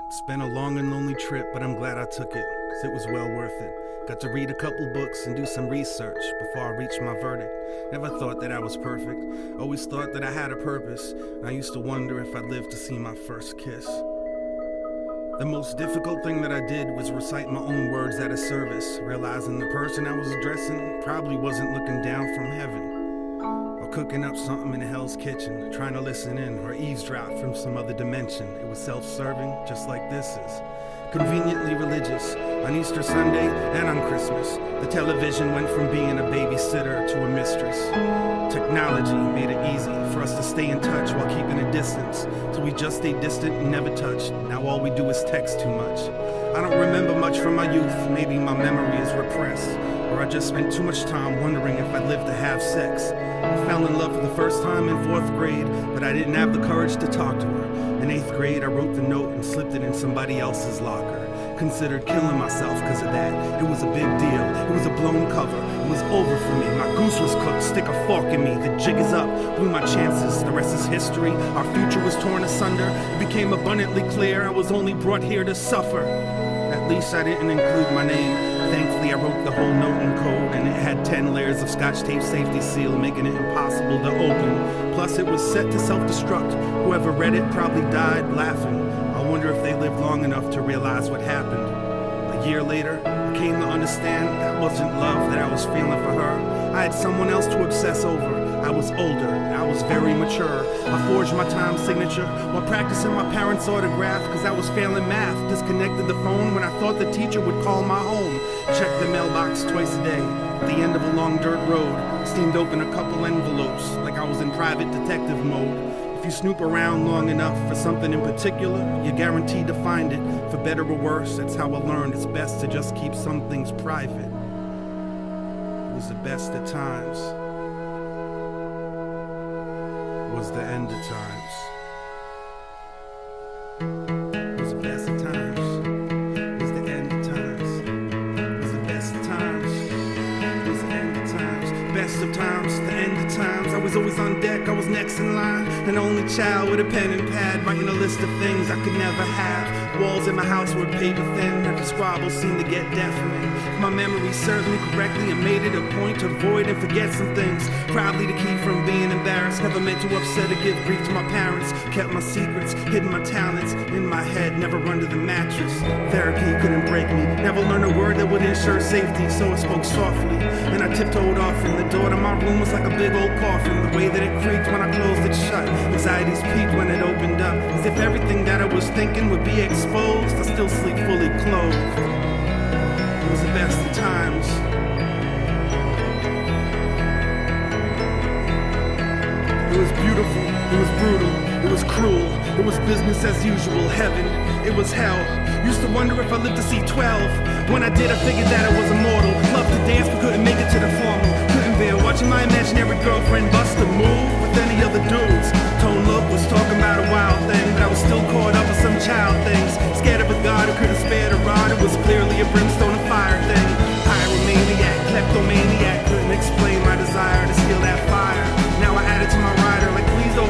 It's been a long and lonely trip, but I'm glad I took it, cause it was well worth it. Got to read a couple books and do some research before I reached my verdict. Never thought that I was perfect, always thought that I had a purpose. And I used to wonder if I'd live to see my first kiss. The most difficult thing that I did was recite my own words at a service, realizing the person I was addressing probably wasn't looking down from heaven. Or cooking up something in Hell's Kitchen, trying to listen in or eavesdrop from some other dimension. It was self-serving, just like this is. Conveniently religious, on Easter Sunday and on Christmas. The television went from being a babysitter to a mistress. Technology made it easy for us to stay in touch while keeping a distance. So we just stayed distant and never touched. Now all we do is text too much. I don't remember much from my youth, maybe my memory is repressed. Or I just spent too much time wondering if I'd live to have sex. I fell in love for the first time in 4th grade, but I didn't have the courage to talk to her. In 8th grade, I wrote the note and slipped it in somebody else's locker. Considered killing myself because of that. It was a big deal. It was a blown cover. It was over for me. My goose was cooked. Stick a fork in me. The jig is up. Blew my chances. The rest is history. Our future was torn asunder. It became abundantly clear I was only brought here to suffer. At least I didn't include my name. Thankfully, I wrote the whole note in code, and it had 10 layers of Scotch tape safety seal, making it impossible to open. Plus, it was set to self-destruct. Whoever read it probably died laughing. I wonder if they lived long enough to realize what happened. A year later, I came to understand that wasn't love that I was feeling for her. I had someone else to obsess over. I was older, I was very mature. I forged my time signature while practicing my parents' autograph because I was failing math. Disconnected the phone when I thought the teacher would call my home. Checked the mailbox twice a day. At the end of a long dirt road, steamed open a couple envelopes like I was in private detective mode. If you snoop around long enough for something in particular, you're guaranteed to find it. For better or worse, that's how I learned it's best to just keep some things private. It was the best at times. Was the end of times. Was the best of times. Was the end of times. Was the best of times. Was the end of times. Best of times, the end of times. I was always on deck, I was next in line. An only child with a pen and pad, writing a list of things I could never have. Walls in my house were paper thin, every squabble seemed to get deafening. If my memory served me correctly, I made it a point to avoid and forget some things. Probably to keep from being embarrassed. Never meant to upset or give grief to my parents. Kept my secrets, hidden my talents in my head, never run to the mattress. Therapy couldn't break me. Never learned a word that would ensure safety, so I spoke softly. And I tiptoed off, and the door to my room was like a big old coffin. The way that it creaked when I closed it shut. Anxieties peaked when it opened up, as if everything that I was thinking would be exposed. I still sleep fully clothed. It was the best of times. It was beautiful, it was brutal, it was cruel, it was business as usual, heaven, it was hell. Used to wonder if I lived to see 12. When I did, I figured that I was immortal. Loved to dance but couldn't make it to the formal. Couldn't bear watching my imaginary girlfriend bust a move with any other dudes. Tone Look was talking about a wild thing, but I was still caught up with some child things. Scared of a god who couldn't spare the rod. It was clearly a brimstone and fire thing. Pyromaniac, kleptomaniac, couldn't explain my desire to steal that fire. Now I add it to my rider, like please don't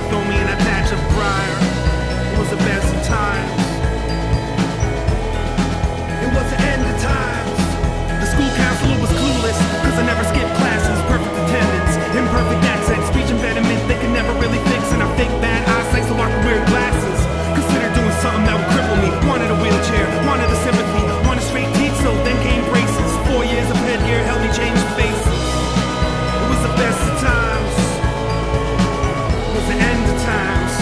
throw me in that patch of briar. It was the best of times. It was the end of times. The school counselor was clueless, cause I never skipped classes. Perfect attendance, imperfect accent, speech impediment they could never really fix. And I fake bad eyesight so I could wear glasses. Considered doing something that would cripple me. Wanted a wheelchair, wanted the sympathy, wanted straight teeth, so then came braces. 4 years of headgear helped me change faces. It was the best of times. It was the end of times.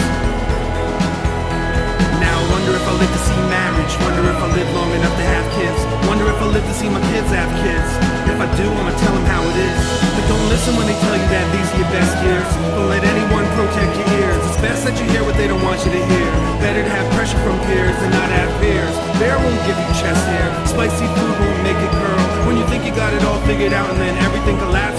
Now I wonder if I live to see marriage. Wonder if I live long enough to have kids. Wonder if I live to see my kids have kids. If I do, I'ma tell them how it is. But don't listen when they tell you that these are your best years. Don't let anyone protect your ears. It's best that you hear what they don't want you to hear. Better to have pressure from peers than not have peers. Bear won't give you chest hair. Spicy food won't make it curl. When you think you got it all figured out and then everything collapses.